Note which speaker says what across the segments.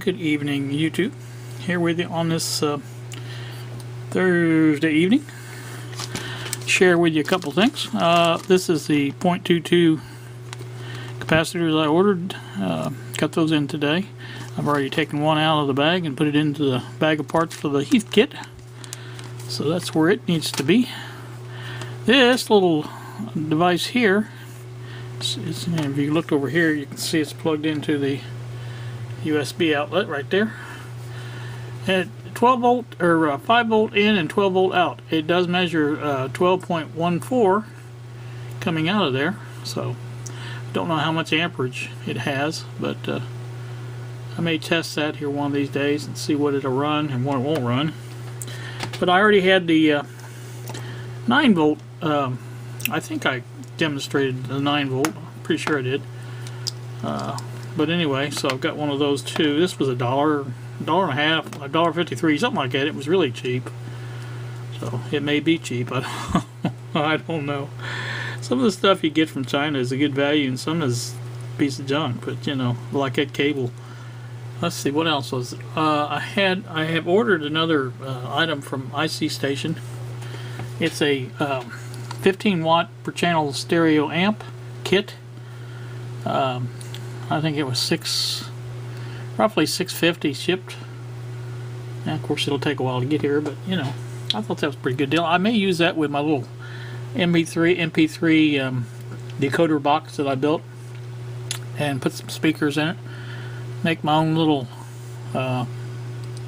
Speaker 1: Good evening, YouTube. Here with you on this Thursday evening. Share with you a couple things. This is the 0.22 capacitors I ordered. Got those in today. I've already taken one out of the bag and put it into the bag of parts for the Heathkit. So that's where it needs to be. This little device here, if you look over here, you can see it's plugged into the USB outlet right there. At 12 volt or 5 volt in and 12 volt out. It does measure 12.14 coming out of there. So I don't know how much amperage it has, but I may test that here one of these days and see what it'll run and what it won't run. But I already had the 9 volt. I think I demonstrated the 9 volt. I'm pretty sure I did. But anyway, so I've got one of those too. This was $1.50, $1.53, something like that. It was really cheap. So it may be cheap. I don't know. Some of the stuff you get from China is a good value, and some is a piece of junk. But you know, like that cable. Let's see, what else was it? I have ordered another item from IC Station. It's a 15 watt per channel stereo amp kit. I think it was roughly $6.50 shipped. And of course it'll take a while to get here, but you know, I thought that was a pretty good deal. I may use that with my little MP3 decoder box that I built and put some speakers in it. Make my own little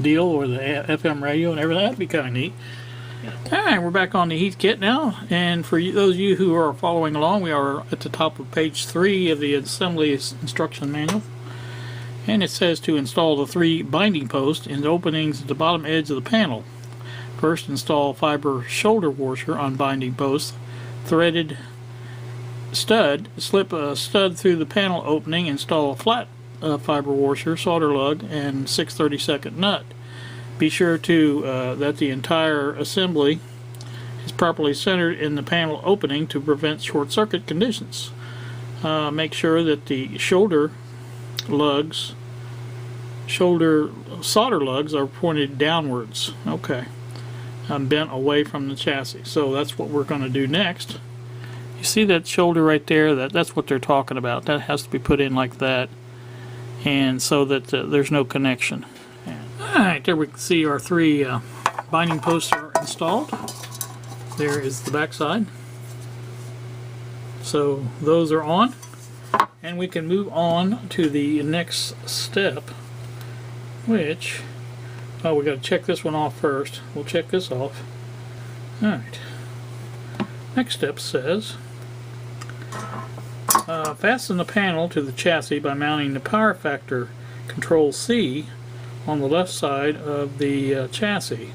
Speaker 1: deal with the FM radio and everything. That'd be kind of neat. Alright, we're back on the Heathkit now, and for those of you who are following along, we are at the top of page 3 of the assembly instruction manual, and it says to install the 3 binding posts in the openings at the bottom edge of the panel. First, install fiber shoulder washer on binding posts, threaded stud, slip a stud through the panel opening, install a flat fiber washer, solder lug, and 6/32 nut. Be sure to that the entire assembly is properly centered in the panel opening to prevent short circuit conditions. Make sure that the solder lugs are pointed downwards. Okay, bent away from the chassis. So that's what we're going to do next. You see that shoulder right there? That's what they're talking about. That has to be put in like that, and so that there's no connection. Alright, there we can see our 3 binding posts are installed. There is the back side. So those are on, and we can move on to the next step, which, oh, we got to check this one off first. We'll check this off. Alright. Next step says fasten the panel to the chassis by mounting the power factor control C on the left side of the chassis.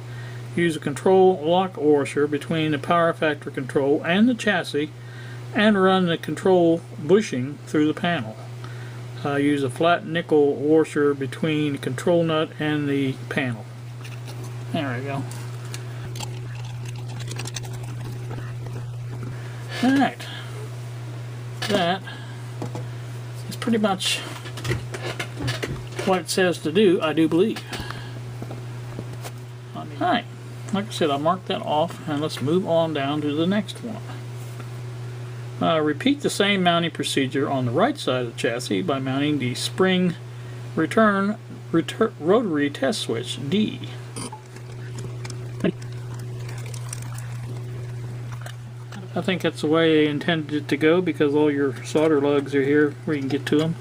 Speaker 1: Use a control lock washer between the power factor control and the chassis and run the control bushing through the panel. Use a flat nickel washer between the control nut and the panel. There we go. Alright. That is pretty much what it says to do, I do believe. Alright, like I said, I marked that off, and let's move on down to the next one. Repeat the same mounting procedure on the right side of the chassis by mounting the spring return rotary test switch D. I think that's the way I intended it to go, because all your solder lugs are here where you can get to them.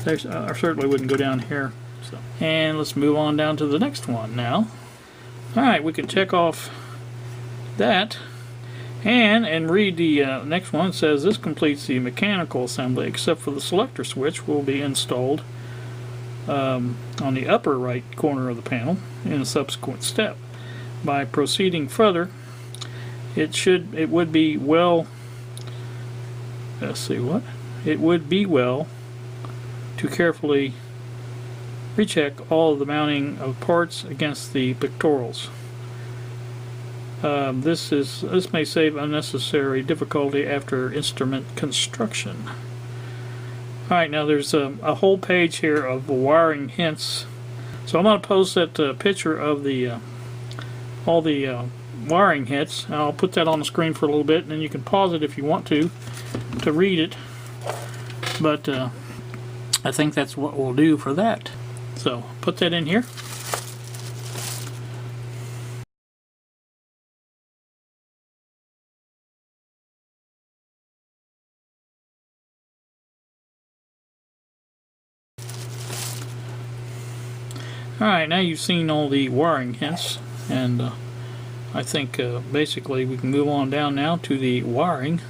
Speaker 1: I certainly wouldn't go down here. So. And let's move on down to the next one now. Alright, we can check off that and read the next one. It says this completes the mechanical assembly except for the selector switch will be installed on the upper right corner of the panel in a subsequent step. By proceeding further, it would be well to carefully recheck all of the mounting of parts against the pectorals. This may save unnecessary difficulty after instrument construction. Alright, now there's a whole page here of wiring hints So I'm going to post that picture of the all the wiring hits. I'll put that on the screen for a little bit, and then you can pause it if you want to read it. But I think that's what we'll do for that. So put that in here. Alright, now you've seen all the wiring hints, and I think basically we can move on down now to the wiring.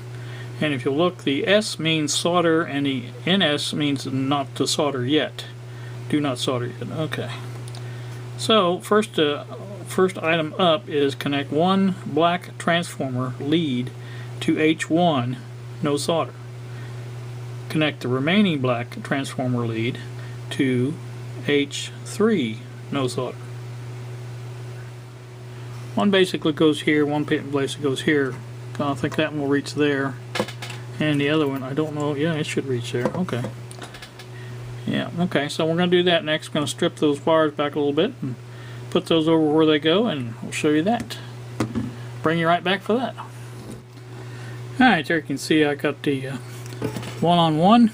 Speaker 1: And if you look, the S means solder and the NS means not to solder yet. Do not solder yet. Okay. So first item up is connect one black transformer lead to H1, no solder. Connect the remaining black transformer lead to H3, no solder. One basically goes here, one basically goes here. I think that one will reach there. And the other one, I don't know. Yeah, it should reach there. Okay. Yeah, okay. So we're going to do that next. We're going to strip those wires back a little bit and put those over where they go, and we'll show you that. Bring you right back for that. Alright, there you can see I got the one-on-one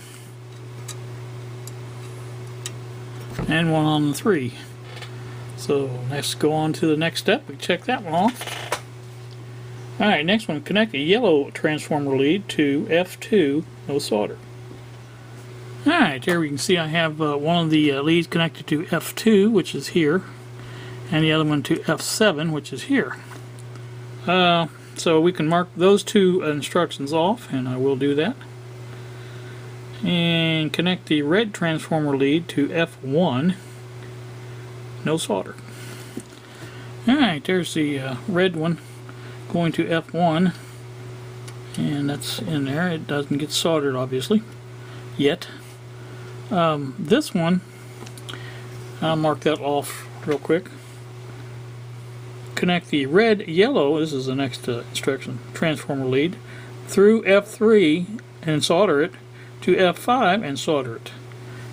Speaker 1: and one on the 3. So let's go on to the next step. We check that one off. Alright, next one, connect a yellow transformer lead to F2, no solder. Alright, there we can see I have one of the leads connected to F2, which is here, and the other one to F7, which is here. So we can mark those two instructions off, and I will do that. And connect the red transformer lead to F1, no solder. Alright, there's the red one going to F1, and that's in there. It doesn't get soldered obviously yet. This one, I'll mark that off real quick. Connect the red yellow, this is the next instruction, transformer lead through F3 and solder it to F5 and solder it.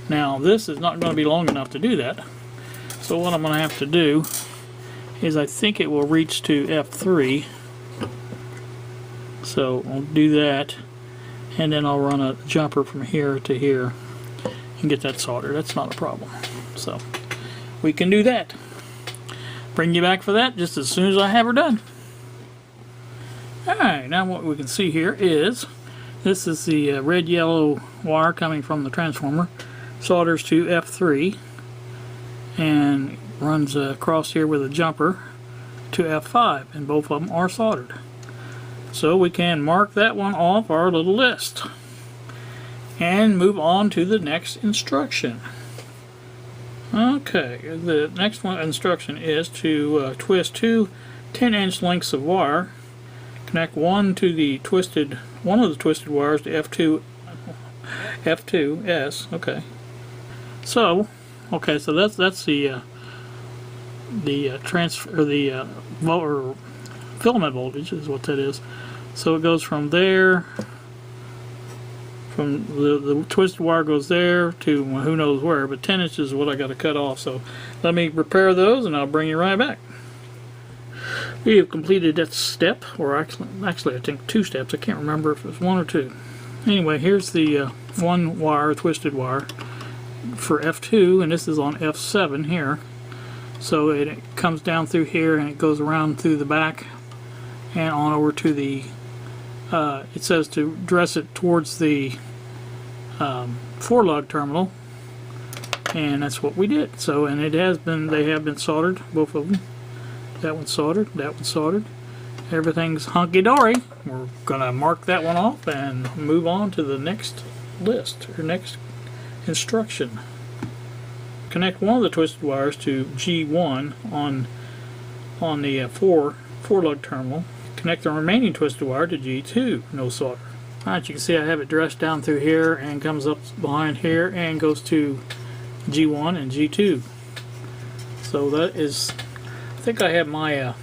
Speaker 1: Now this is not going to be long enough to do that, so what I'm going to have to do is I think it will reach to F3. So I'll do that, and then I'll run a jumper from here to here and get that soldered. That's not a problem. So we can do that. Bring you back for that just as soon as I have her done. Alright, now what we can see here is this is the red-yellow wire coming from the transformer. Solders to F3 and runs across here with a jumper to F5, and both of them are soldered. So we can mark that one off our little list and move on to the next instruction. Okay, the next one instruction is to twist two 10-inch lengths of wire. Connect one of the twisted wires to F2S. Okay. So that's the filament voltage is what that is. So it goes from there, from the twisted wire goes there to who knows where, but 10 inches is what I got to cut off. So let me repair those and I'll bring you right back. We have completed that step, or actually I think 2 steps. I can't remember if it was 1 or 2. Anyway, here's the one wire, twisted wire for F2, and this is on F7 here. So it comes down through here and it goes around through the back and on over to the it says to dress it towards the 4-lug terminal, and that's what we did. So, and they have been soldered, both of them. That one's soldered, that one's soldered. Everything's hunky-dory. We're gonna mark that one off and move on to the next list, or next instruction. Connect one of the twisted wires to G1 on the 4-lug terminal. Connect the remaining twisted wire to G2, no solder. Alright, you can see I have it dressed down through here and comes up behind here and goes to G1 and G2. So that is, I think I have my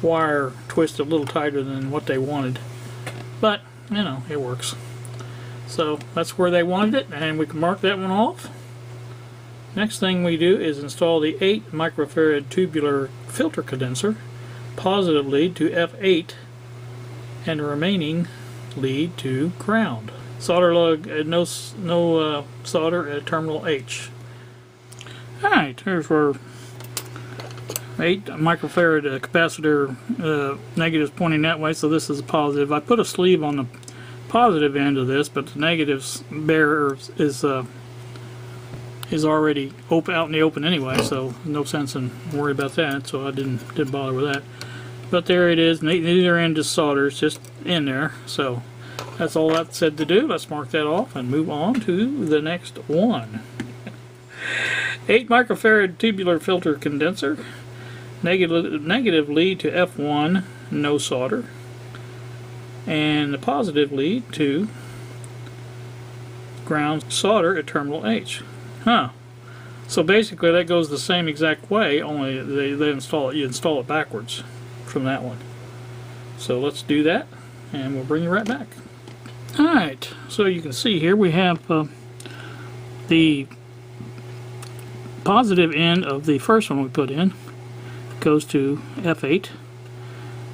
Speaker 1: wire twisted a little tighter than what they wanted, but you know, it works. So that's where they wanted it, and we can mark that one off. Next thing we do is install the 8 microfarad tubular filter condenser, positive lead to F8, and the remaining lead to ground. Solder lug, no solder at terminal H. Alright, there's our 8 microfarad capacitor, negatives pointing that way, so this is positive. I put a sleeve on the positive end of this, but the negatives bearer is already out in the open anyway, so no sense in worrying about that, so I didn't bother with that. But there it is. Neither end is solder, it's just in there. So that's all that said to do. Let's mark that off and move on to the next one. 8 microfarad tubular filter condenser, negative lead to F1, no solder, and the positive lead to ground, solder at terminal H. Huh. So basically that goes the same exact way, only they install it. You install it backwards from that one. So let's do that, and we'll bring you right back. Alright, so you can see here we have the positive end of the first one we put in goes to F8,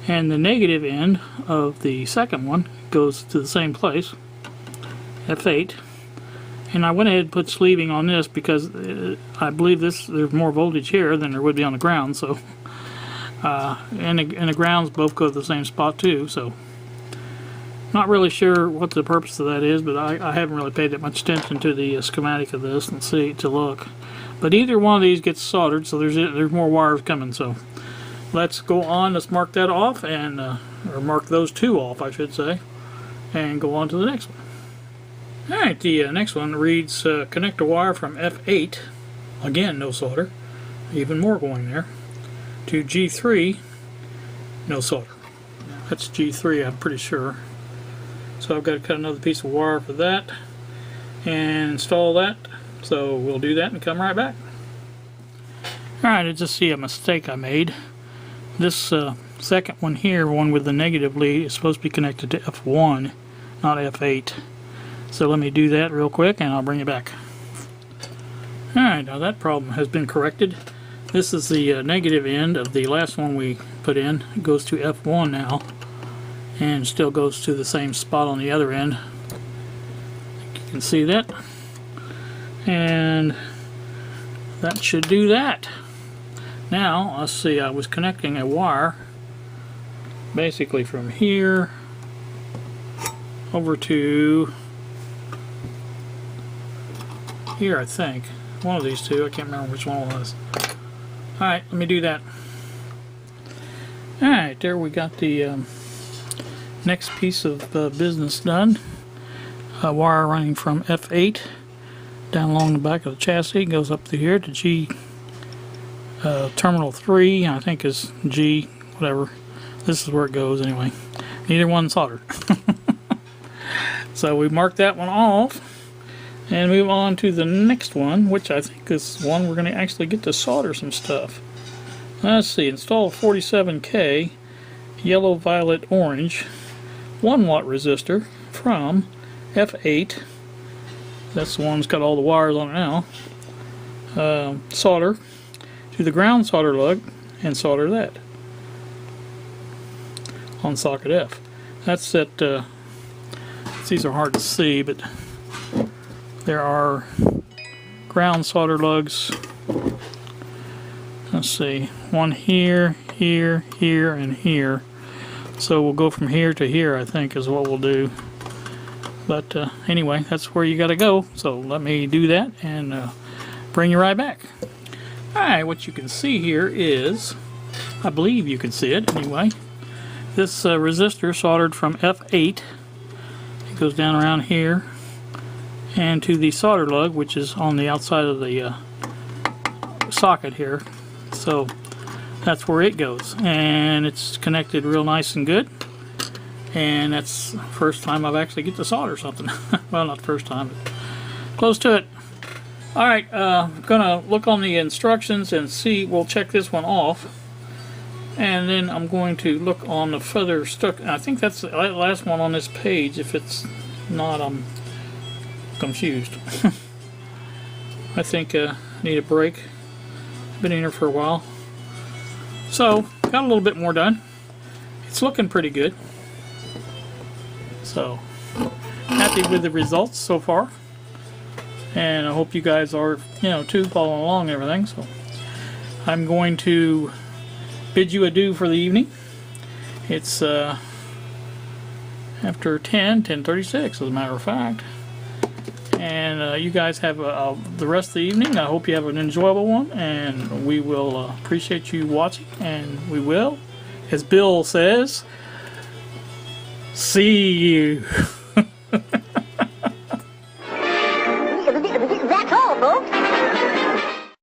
Speaker 1: and the negative end of the second one goes to the same place, F8. And I went ahead and put sleeving on this because I believe there's more voltage here than there would be on the ground. So, and the grounds both go to the same spot too. So, not really sure what the purpose of that is, but I haven't really paid that much attention to the schematic of this and see to look. But either one of these gets soldered, so there's more wires coming. So, let's go on. Let's mark that off, and or mark those two off, I should say, and go on to the next one. Alright, the next one reads connect a wire from F8, again no solder, even more going there, to G3, no solder. That's G3, I'm pretty sure. So I've got to cut another piece of wire for that and install that. So we'll do that and come right back. Alright, I just see a mistake I made. This second one here, one with the negative lead, is supposed to be connected to F1, not F8. So let me do that real quick and I'll bring it back. Alright, now that problem has been corrected. This is the negative end of the last one we put in. It goes to F1 now, and still goes to the same spot on the other end. You can see that. And that should do that. Now, let's see, I was connecting a wire basically from here over to here, I think. One of these two, I can't remember which one it was. Alright, let me do that. Alright, there we got the next piece of business done. A wire running from F8 down along the back of the chassis, goes up to here to G terminal 3, I think is G, whatever. This is where it goes anyway. Neither one soldered. So we marked that one off. And move on to the next one, which I think is one we're going to actually get to solder some stuff. Let's see, install 47K yellow, violet, orange 1 watt resistor from F8. That's the one that's got all the wires on it now. Solder to the ground solder lug and solder that on socket F. That's at, these are hard to see, but there are ground solder lugs. Let's see, one here, here, here, and here. So we'll go from here to here, I think, is what we'll do. But anyway, that's where you got to go. So let me do that and bring you right back. Alright, what you can see here is, I believe you can see it anyway, this resistor soldered from F8. It goes down around here and to the solder lug, which is on the outside of the socket here. So that's where it goes, and it's connected real nice and good. And that's the first time I've actually get to solder something. Well, not the first time, but close to it. Alright, I'm gonna look on the instructions and see. We'll check this one off, and then I'm going to look on the further stuck. I think that's the last one on this page. If it's not, I'm confused. I think need a break. Been in here for a while. So, got a little bit more done. It's looking pretty good. So, happy with the results so far. And I hope you guys are, too, following along and everything. So, I'm going to bid you adieu for the evening. It's after 10:36 as a matter of fact. And you guys have the rest of the evening. I hope you have an enjoyable one, and we will appreciate you watching, and we will, as Bill says, see you.